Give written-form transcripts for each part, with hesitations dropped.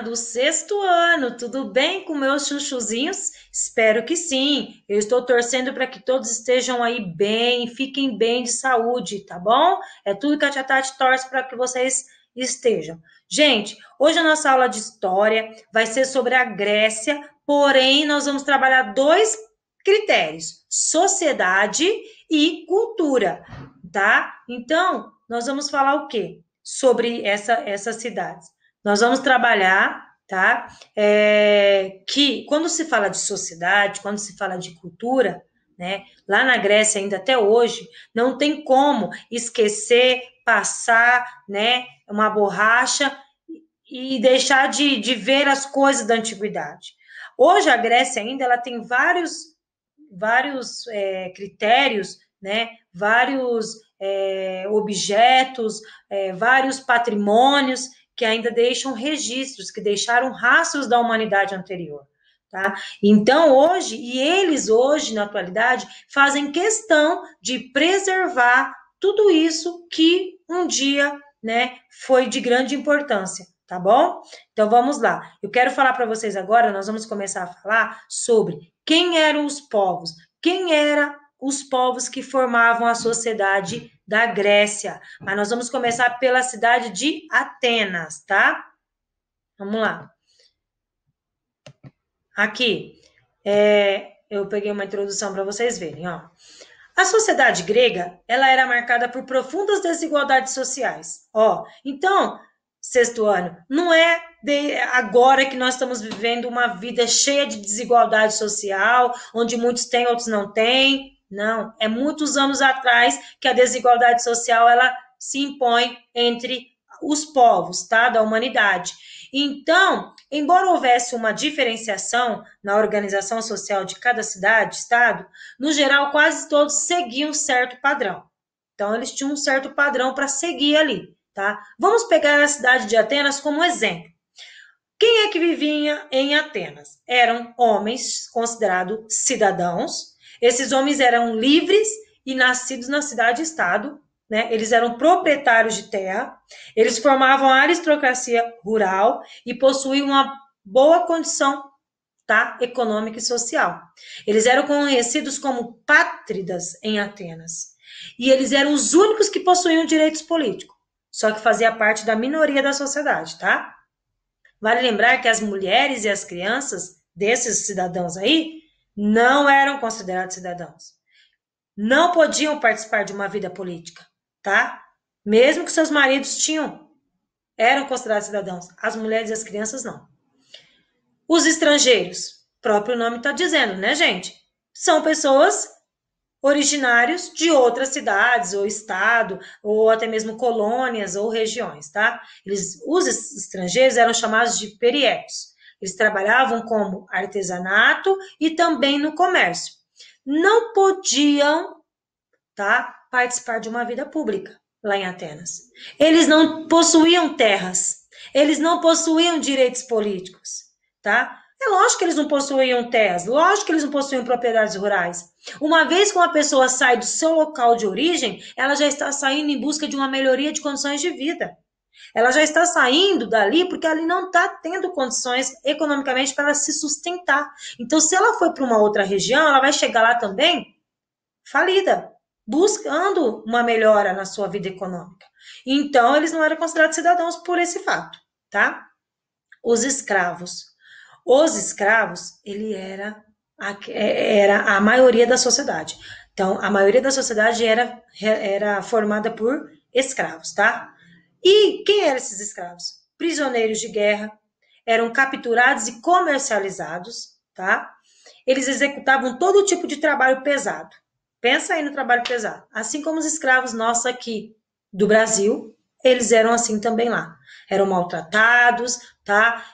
Do sexto ano, tudo bem com meus chuchuzinhos? Espero que sim. Eu estou torcendo para que todos estejam aí bem, fiquem bem de saúde, tá bom? É tudo que a Tia Tati torce para que vocês estejam. Gente, hoje a nossa aula de história vai ser sobre a Grécia, porém nós vamos trabalhar dois critérios: sociedade e cultura, tá? Então, nós vamos falar o quê? Sobre essas cidades. Nós vamos trabalhar, tá? Que quando se fala de sociedade, quando se fala de cultura, né? Lá na Grécia, ainda até hoje, não tem como esquecer, passar, né? Uma borracha e deixar de ver as coisas da antiguidade. Hoje a Grécia ainda ela tem vários critérios, né? Vários objetos, vários patrimônios que ainda deixam registros, que deixaram rastros da humanidade anterior. Tá? Então, hoje, e eles hoje, na atualidade, fazem questão de preservar tudo isso que um dia, né, foi de grande importância, tá bom? Então, vamos lá. Eu quero falar para vocês agora, nós vamos começar a falar sobre quem eram os povos, quem eram os povos que formavam a sociedade da Grécia. Mas nós vamos começar pela cidade de Atenas, tá? Vamos lá. Aqui, eu peguei uma introdução para vocês verem, ó. A sociedade grega, ela era marcada por profundas desigualdades sociais. Ó, então, sexto ano, não é agora que nós estamos vivendo uma vida cheia de desigualdade social, onde muitos têm, outros não têm. Não, é muitos anos atrás que a desigualdade social ela se impõe entre os povos, tá, da humanidade. Então, embora houvesse uma diferenciação na organização social de cada cidade, estado, no geral, quase todos seguiam um certo padrão. Então, eles tinham um certo padrão para seguir ali, tá? Vamos pegar a cidade de Atenas como exemplo. Quem é que vivia em Atenas? Eram homens considerados cidadãos. Esses homens eram livres e nascidos na cidade-estado, né? Eles eram proprietários de terra, eles formavam a aristocracia rural e possuíam uma boa condição, tá? Econômica e social. Eles eram conhecidos como pátridas em Atenas. E eles eram os únicos que possuíam direitos políticos, só que fazia parte da minoria da sociedade, tá? Vale lembrar que as mulheres e as crianças desses cidadãos aí não eram considerados cidadãos. Não podiam participar de uma vida política, tá? Mesmo que seus maridos eram considerados cidadãos. As mulheres e as crianças não. Os estrangeiros, próprio nome está dizendo, né, gente? São pessoas originários de outras cidades ou estado, ou até mesmo colônias ou regiões, tá? Os estrangeiros eram chamados de periecos. Eles trabalhavam como artesanato e também no comércio. Não podiam, tá, participar de uma vida pública lá em Atenas. Eles não possuíam terras, eles não possuíam direitos políticos, tá? É lógico que eles não possuíam terras, lógico que eles não possuíam propriedades rurais. Uma vez que uma pessoa sai do seu local de origem, ela já está saindo em busca de uma melhoria de condições de vida. Ela já está saindo dali porque ela não está tendo condições economicamente para ela se sustentar. Então, se ela for para uma outra região, ela vai chegar lá também falida, buscando uma melhora na sua vida econômica. Então, eles não eram considerados cidadãos por esse fato, tá? Os escravos. Os escravos, ele era a maioria da sociedade. Então, a maioria da sociedade era formada por escravos, tá? E quem eram esses escravos? Prisioneiros de guerra, eram capturados e comercializados, tá? Eles executavam todo tipo de trabalho pesado. Pensa aí no trabalho pesado. Assim como os escravos nossos aqui do Brasil, eles eram assim também lá. Eram maltratados, tá?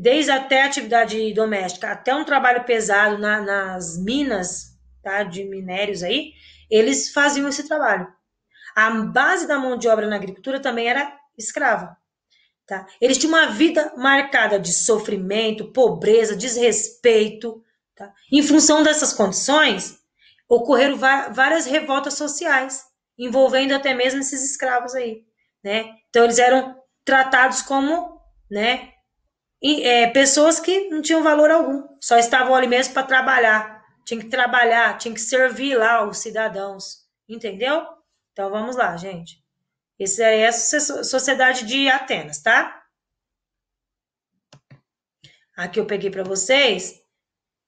Desde até atividade doméstica, até um trabalho pesado nas minas, tá? De minérios aí, eles faziam esse trabalho. A base da mão de obra na agricultura também era escrava, tá? Eles tinham uma vida marcada de sofrimento, pobreza, desrespeito, tá? Em função dessas condições, ocorreram várias revoltas sociais, envolvendo até mesmo esses escravos aí, né? Então, eles eram tratados como, né, pessoas que não tinham valor algum, só estavam ali mesmo para trabalhar, tinha que servir lá os cidadãos, entendeu? Então vamos lá, gente. Essa é a sociedade de Atenas, tá? Aqui eu peguei para vocês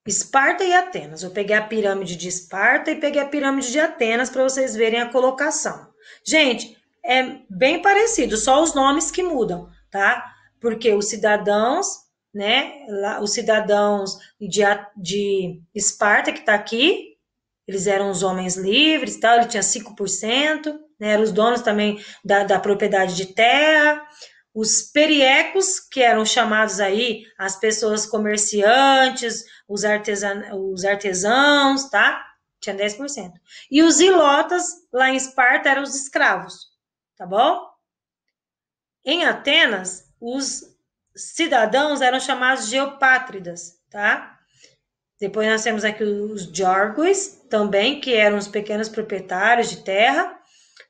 Esparta e Atenas. Eu peguei a pirâmide de Esparta e peguei a pirâmide de Atenas para vocês verem a colocação. Gente, é bem parecido, só os nomes que mudam, tá? Porque os cidadãos, né? Os cidadãos de Esparta, que está aqui, eles eram os homens livres, tal, ele tinha 5%, né? Eram os donos também da propriedade de terra. Os periecos, que eram chamados aí as pessoas comerciantes, os artesãos, tá? Tinha 10%. E os ilotas, lá em Esparta, eram os escravos, tá bom? Em Atenas, os cidadãos eram chamados de eupátridas, tá? Depois nós temos aqui os diórgos, também, que eram os pequenos proprietários de terra.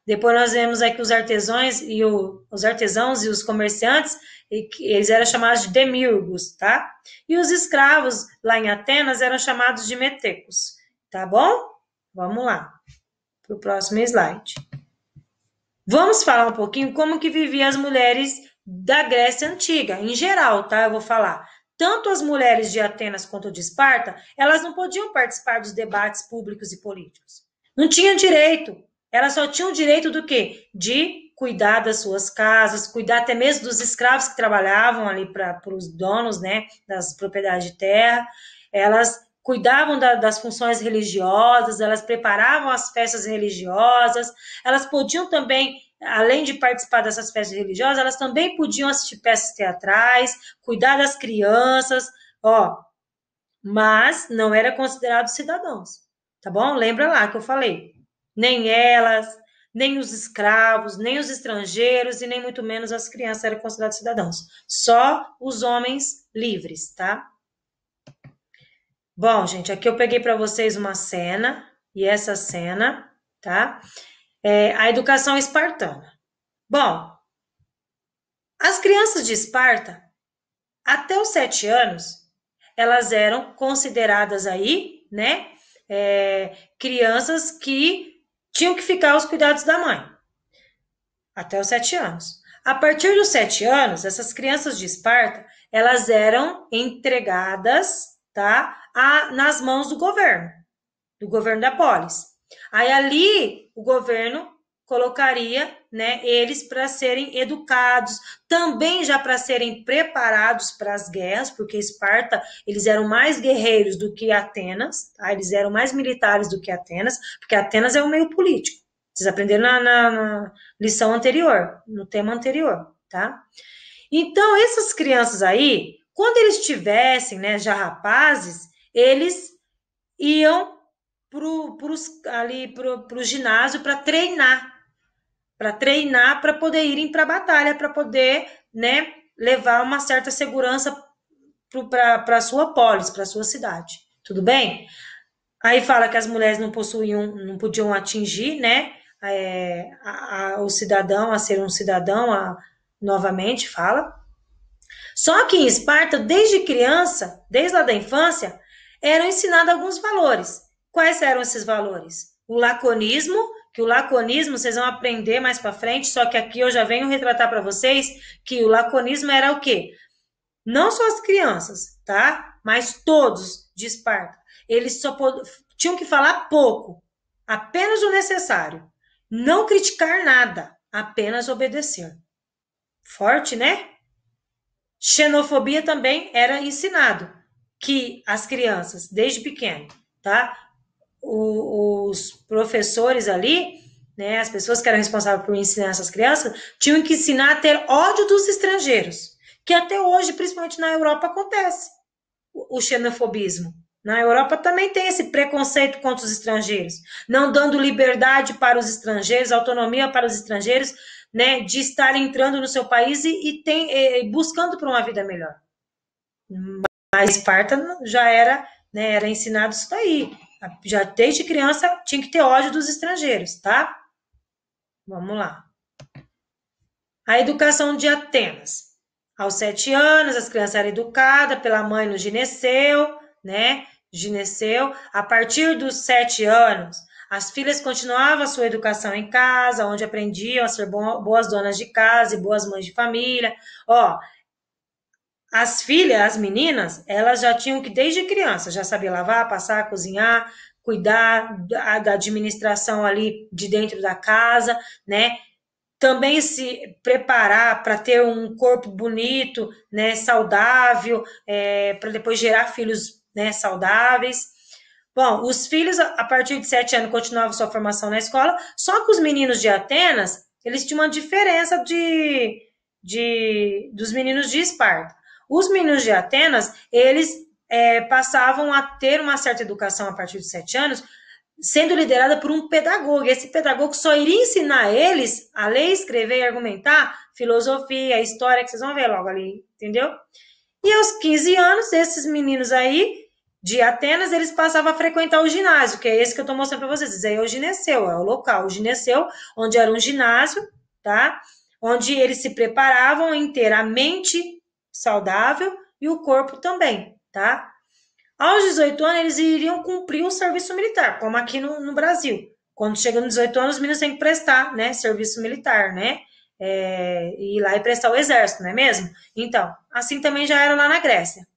Depois nós vemos aqui os artesãos e os comerciantes, eles eram chamados de demíurgos, tá? E os escravos lá em Atenas eram chamados de metecos, tá bom? Vamos lá, para o próximo slide. Vamos falar um pouquinho como que viviam as mulheres da Grécia Antiga, em geral, tá? Eu vou falar. Tanto as mulheres de Atenas quanto de Esparta, elas não podiam participar dos debates públicos e políticos. Não tinham direito. Elas só tinham direito do quê? De cuidar das suas casas, cuidar até mesmo dos escravos que trabalhavam ali para os donos, né, das propriedades de terra. Elas cuidavam das funções religiosas, elas preparavam as festas religiosas, elas podiam também, além de participar dessas festas religiosas, elas também podiam assistir peças teatrais, cuidar das crianças, ó, mas não era considerado cidadãos, tá bom? Lembra lá que eu falei, nem elas, nem os escravos, nem os estrangeiros e nem muito menos as crianças eram considerados cidadãos, só os homens livres, tá? Bom, gente, aqui eu peguei para vocês uma cena, e essa cena, tá? É a educação espartana. Bom, as crianças de Esparta, até os 7 anos, elas eram consideradas aí, né? Crianças que tinham que ficar aos cuidados da mãe. Até os 7 anos. A partir dos 7 anos, essas crianças de Esparta, elas eram entregadas, tá? Nas mãos do governo da polis. Aí ali o governo colocaria, né, eles para serem educados, também já para serem preparados para as guerras, porque Esparta, eles eram mais guerreiros do que Atenas, tá? Eles eram mais militares do que Atenas, porque Atenas é um meio político. Vocês aprenderam na lição anterior, no tema anterior, tá? Então, essas crianças aí, quando eles tivessem, né, já rapazes, eles iam pro ginásio para treinar para poder irem para a batalha, para poder, né, levar uma certa segurança para a sua polis, para a sua cidade. Tudo bem? Aí fala que as mulheres não podiam atingir, né, o cidadão, a ser um cidadão, novamente fala. Só que em Esparta, desde criança, desde lá da infância, eram ensinados alguns valores. Quais eram esses valores? O laconismo, que o laconismo vocês vão aprender mais para frente, só que aqui eu já venho retratar para vocês que o laconismo era o quê? Não só as crianças, tá? Mas todos de Esparta. Eles tinham que falar pouco, apenas o necessário. Não criticar nada, apenas obedecer. Forte, né? Xenofobia também era ensinado, que as crianças, desde pequeno, tá? Os professores ali, né, as pessoas que eram responsáveis por ensinar essas crianças, tinham que ensinar a ter ódio dos estrangeiros, que até hoje, principalmente na Europa, acontece o xenofobismo. Na Europa também tem esse preconceito contra os estrangeiros, não dando liberdade para os estrangeiros, autonomia para os estrangeiros, né, de estar entrando no seu país e buscando por uma vida melhor. Mas Esparta já era, né, era ensinado isso daí. Já desde criança tinha que ter ódio dos estrangeiros, tá? Vamos lá. A educação de Atenas. Aos 7 anos, as crianças eram educadas pela mãe no gineceu, né? Gineceu. A partir dos 7 anos, as filhas continuavam a sua educação em casa, onde aprendiam a ser boas donas de casa e boas mães de família. Ó, as filhas, as meninas, elas já tinham que, desde criança, já saber lavar, passar, cozinhar, cuidar da administração ali de dentro da casa, né? Também se preparar para ter um corpo bonito, né, saudável, para depois gerar filhos, né, saudáveis. Bom, os filhos, a partir de 7 anos, continuavam sua formação na escola, só que os meninos de Atenas, eles tinham uma diferença dos meninos de Esparta. Os meninos de Atenas, eles passavam a ter uma certa educação a partir de 7 anos, sendo liderada por um pedagogo. E esse pedagogo só iria ensinar eles a ler, escrever e argumentar filosofia, história, que vocês vão ver logo ali, entendeu? E aos 15 anos, esses meninos aí, de Atenas, eles passavam a frequentar o ginásio, que é esse que eu estou mostrando para vocês. Esse aí é o gineceu, é o local. O gineceu, onde era um ginásio, tá? Onde eles se preparavam em ter a mente saudável e o corpo também, tá? Aos 18 anos, eles iriam cumprir o serviço militar, como aqui no Brasil. Quando chega nos 18 anos, os meninos têm que prestar, né, serviço militar, né? Ir lá e prestar o exército, não é mesmo? Então, assim também já era lá na Grécia,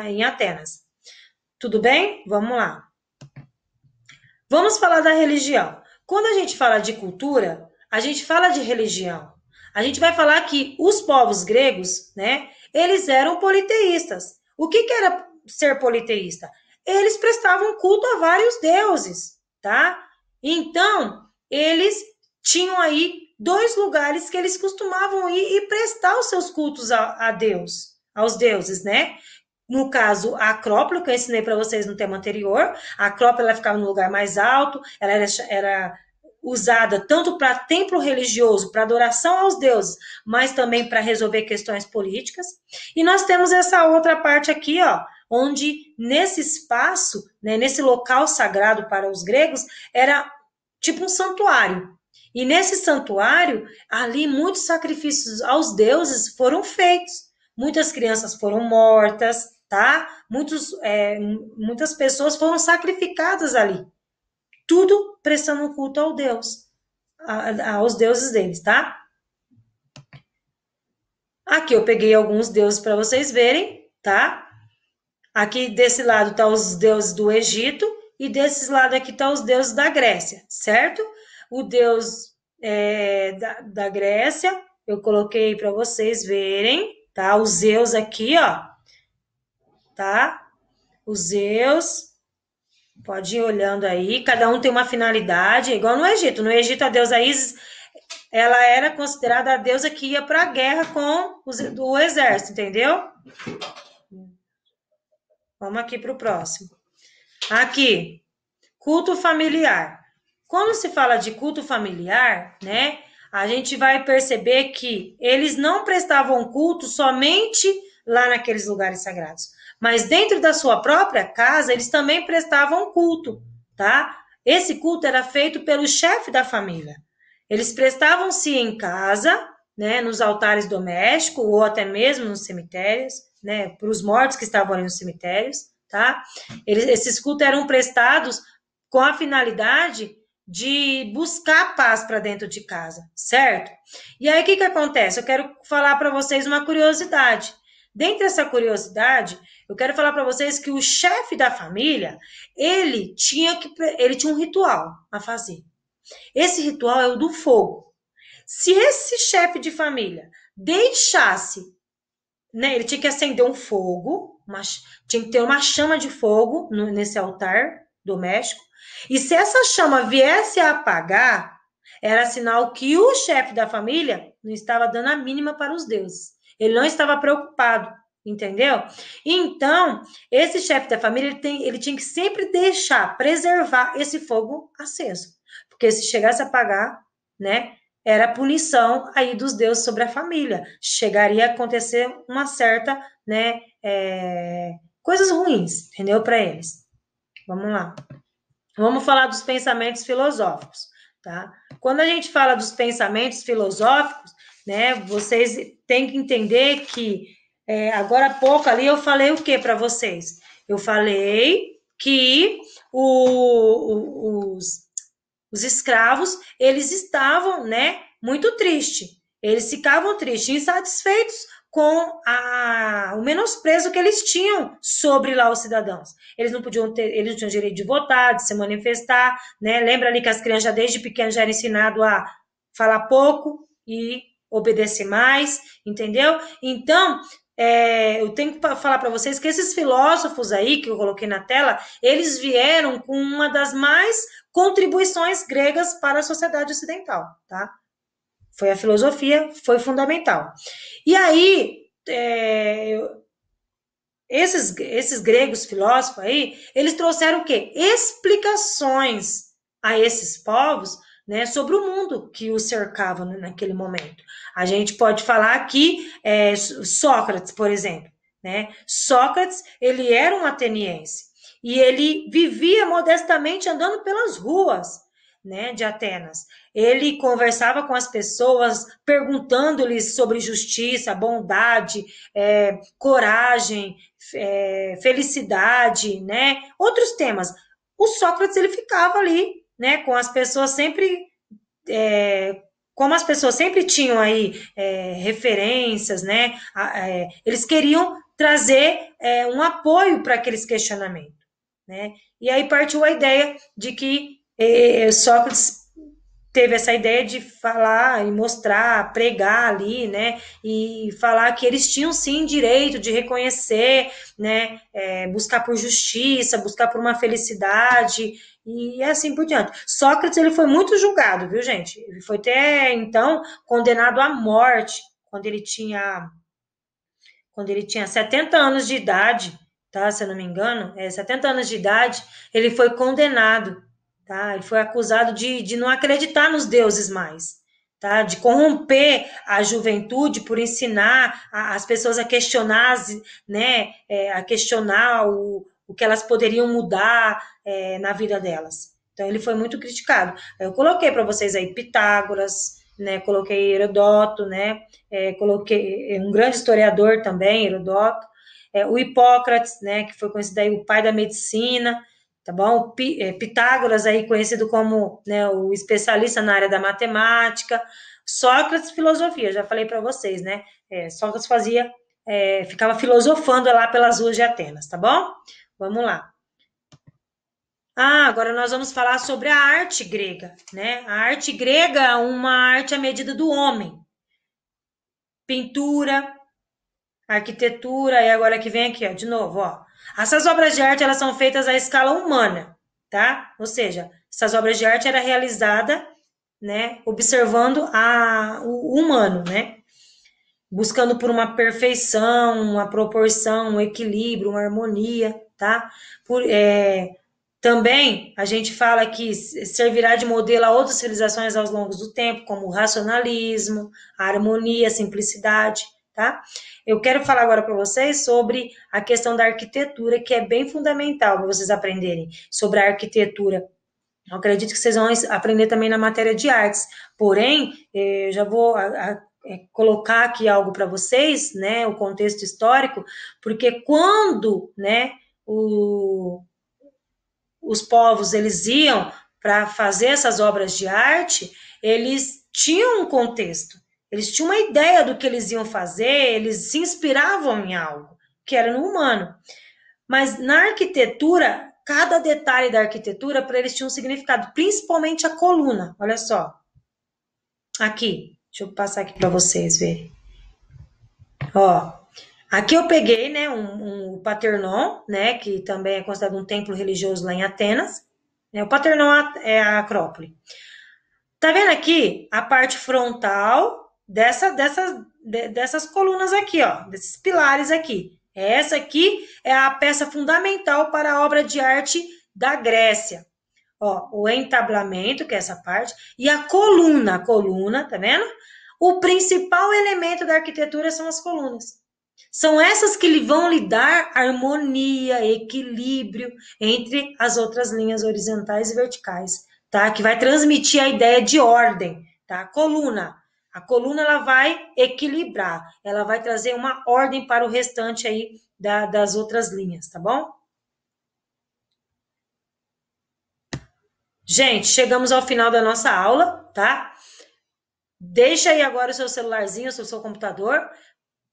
em Atenas. Tudo bem? Vamos lá. Vamos falar da religião. Quando a gente fala de cultura, a gente fala de religião. A gente vai falar que os povos gregos, né, eles eram politeístas. O que era ser politeísta? Eles prestavam culto a vários deuses, tá? Então, eles tinham aí 2 lugares que eles costumavam ir e prestar os seus cultos a Deus, aos deuses, né? No caso, a Acrópole, que eu ensinei para vocês no tema anterior, a Acrópole ela ficava no lugar mais alto, ela era usada tanto para templo religioso, para adoração aos deuses, mas também para resolver questões políticas. E nós temos essa outra parte aqui, ó, onde nesse espaço, né, nesse local sagrado para os gregos, era tipo um santuário. E nesse santuário, ali muitos sacrifícios aos deuses foram feitos. Muitas crianças foram mortas, tá? Muitas pessoas foram sacrificadas ali. Tudo prestando culto ao Deus, aos deuses deles, tá? Aqui eu peguei alguns deuses para vocês verem, tá? Aqui desse lado tá os deuses do Egito e desse lado aqui tá os deuses da Grécia, certo? O deus da Grécia, eu coloquei para vocês verem, tá? Os Zeus aqui, ó, tá? Os Zeus, pode ir olhando aí, cada um tem uma finalidade, igual no Egito. No Egito, a deusa Ísis, ela era considerada a deusa que ia para a guerra com o exército, entendeu? Vamos aqui para o próximo. Aqui, culto familiar. Quando se fala de culto familiar, né, a gente vai perceber que eles não prestavam culto somente lá naqueles lugares sagrados, mas dentro da sua própria casa, eles também prestavam culto, tá? Esse culto era feito pelo chefe da família. Eles prestavam-se em casa, né, nos altares domésticos ou até mesmo nos cemitérios, né, para os mortos que estavam ali nos cemitérios, tá? Esses cultos eram prestados com a finalidade de buscar paz para dentro de casa, certo? E aí, o que acontece? Eu quero falar para vocês uma curiosidade. Dentre essa curiosidade, eu quero falar para vocês que o chefe da família, ele tinha um ritual a fazer. Esse ritual é o do fogo. Se esse chefe de família deixasse, né, ele tinha que acender um fogo, tinha que ter uma chama de fogo nesse altar doméstico, e se essa chama viesse a apagar, era sinal que o chefe da família não estava dando a mínima para os deuses. Ele não estava preocupado, entendeu? Então, esse chefe da família, ele tinha que sempre preservar esse fogo aceso. Porque se chegasse a apagar, né, era a punição aí dos deuses sobre a família. Chegaria a acontecer uma certa, né, coisas ruins, entendeu? Para eles. Vamos lá. Vamos falar dos pensamentos filosóficos, tá? Quando a gente fala dos pensamentos filosóficos, né? Vocês têm que entender que agora há pouco ali eu falei o que para vocês? Eu falei que os escravos, eles estavam, né, muito tristes. Eles ficavam tristes, insatisfeitos com o menosprezo que eles tinham sobre lá os cidadãos. Eles não tinham direito de votar, de se manifestar, né? Lembra ali que as crianças já desde pequenas já eram ensinadas a falar pouco e obedecer mais, entendeu? Então, eu tenho que falar para vocês que esses filósofos aí que eu coloquei na tela, eles vieram com uma das mais contribuições gregas para a sociedade ocidental, tá? Foi a filosofia, foi fundamental. E aí, esses gregos filósofos aí, eles trouxeram o quê? Explicações a esses povos, né, sobre o mundo que os cercava naquele momento. A gente pode falar aqui Sócrates, por exemplo, né? Sócrates, ele era um ateniense e ele vivia modestamente andando pelas ruas, né, de Atenas. Ele conversava com as pessoas, perguntando-lhes sobre justiça, bondade, coragem, felicidade, né? Outros temas. O Sócrates, ele ficava ali, né, com as pessoas sempre como as pessoas sempre tinham aí referências, né? Eles queriam trazer um apoio para aqueles questionamentos, né? E aí partiu a ideia de que Sócrates teve essa ideia de falar e mostrar, pregar ali, né, e falar que eles tinham sim direito de reconhecer, né, buscar por justiça, buscar por uma felicidade e assim por diante. Sócrates, ele foi muito julgado, viu, gente? Ele foi até então condenado à morte quando ele tinha 70 anos de idade, tá? Se eu não me engano, 70 anos de idade, ele foi condenado, tá? Ele foi acusado de não acreditar nos deuses mais, tá? De corromper a juventude por ensinar as pessoas a questionar, né? A questionar o que elas poderiam mudar na vida delas. Então, ele foi muito criticado. Eu coloquei para vocês aí Pitágoras, né? Coloquei Herodoto, né? Coloquei um grande historiador também, Herodoto, o Hipócrates, né? Que foi conhecido aí o pai da medicina, tá bom? Pitágoras aí conhecido como, né, o especialista na área da matemática. Sócrates, filosofia, já falei para vocês, né? Sócrates ficava filosofando lá pelas ruas de Atenas, tá bom? Vamos lá. Agora nós vamos falar sobre a arte grega, né? A arte grega é uma arte à medida do homem. Pintura, arquitetura, e agora que vem aqui, ó, de novo, ó. Essas obras de arte, elas são feitas à escala humana, tá? Ou seja, essas obras de arte era realizada, né, observando o humano, né? Buscando por uma perfeição, uma proporção, um equilíbrio, uma harmonia, tá? Também a gente fala que servirá de modelo a outras civilizações ao longo do tempo, como o racionalismo, a harmonia, a simplicidade, tá? Eu quero falar agora para vocês sobre a questão da arquitetura, que é bem fundamental para vocês aprenderem sobre a arquitetura. Eu acredito que vocês vão aprender também na matéria de artes. Porém, eu já vou colocar aqui algo para vocês, né, o contexto histórico, porque quando, né, os povos eles iam para fazer essas obras de arte, eles tinham um contexto, eles tinham uma ideia do que eles iam fazer, eles se inspiravam em algo que era no humano. Mas na arquitetura, cada detalhe da arquitetura para eles tinha um significado, principalmente a coluna. Olha só. Aqui, deixa eu passar aqui para vocês verem. Ó, aqui eu peguei, né, um Paternon, né, que também é considerado um templo religioso lá em Atenas. O Paternon é a Acrópole. Tá vendo aqui a parte frontal dessas colunas aqui, ó, desses pilares aqui. Essa aqui é a peça fundamental para a obra de arte da Grécia. Ó, o entablamento, que é essa parte, e a coluna, tá vendo? O principal elemento da arquitetura são as colunas. São essas que vão lhe dar harmonia, equilíbrio entre as outras linhas horizontais e verticais, tá? Que vai transmitir a ideia de ordem, tá? Coluna. A coluna ela vai equilibrar, ela vai trazer uma ordem para o restante aí das outras linhas, tá bom? Gente, chegamos ao final da nossa aula, tá? Deixa aí agora o seu celularzinho, o seu computador,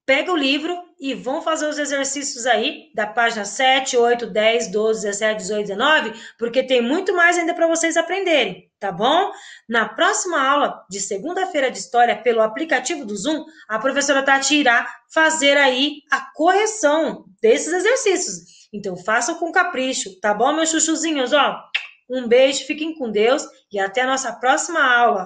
pega o livro e vão fazer os exercícios aí da página 7, 8, 10, 12, 17, 18, 19, porque tem muito mais ainda para vocês aprenderem, tá bom? Na próxima aula de segunda-feira de história, pelo aplicativo do Zoom, a professora Tati irá fazer aí a correção desses exercícios. Então, façam com capricho, tá bom, meus chuchuzinhos? Ó, um beijo, fiquem com Deus e até a nossa próxima aula.